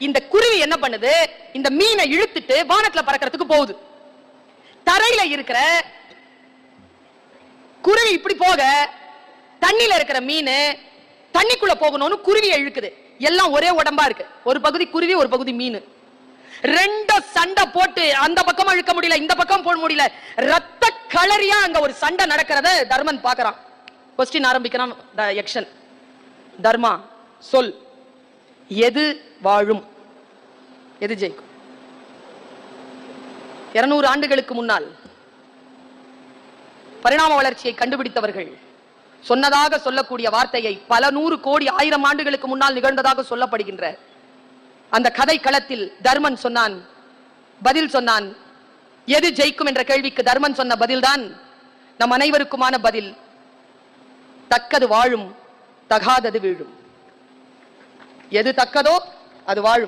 இந்த குருவி என்ன பண்ணுது, இந்த மீனை இழுத்துட்டு வானத்துல பறக்கிறதுக்கு போகுது. தரையில இருக்கிற குருவி இப்படி போக, தண்ணில இருக்கிற மீன் தண்ணிக்குள்ள போகணும்னு குருவியை இழுக்குது. எல்லாம் ஒரே உடம்பா இருக்கு, ஒரு பகுதி குருவி ஒரு பகுதி மீன். ரெண்டு சண்டை போட்டு அந்த பக்கம் இழுக்க முடியல, இந்த பக்கம் போட முடியல, ரத்த களரியா அங்க ஒரு சண்டை நடக்கிறத தர்மன் பாக்குறான். கொஸ்டின் ஆரம்பிக்கிறான் யக்ஷன். தர்மா சொல், எது வாழும், எது ஜெயிக்கும்? 200 ஆண்டுகளுக்கு முன்னால் பரிணாம வளர்ச்சியை கண்டுபிடித்தவர்கள் சொன்னதாக சொல்லக்கூடிய வார்த்தையை பல 100 கோடி 1000 ஆண்டுகளுக்கு முன்னால் நிகழ்ந்ததாக சொல்லப்படுகின்ற அந்த கதை களத்தில் தர்மன் சொன்னான், பதில் சொன்னான். எது ஜெயிக்கும் என்ற கேள்விக்கு தர்மன் சொன்ன பதில்தான் நம் அனைவருக்குமான பதில். தக்கது வாழும், தகாதது வீழும். எது தக்கதோ அது வாழும்.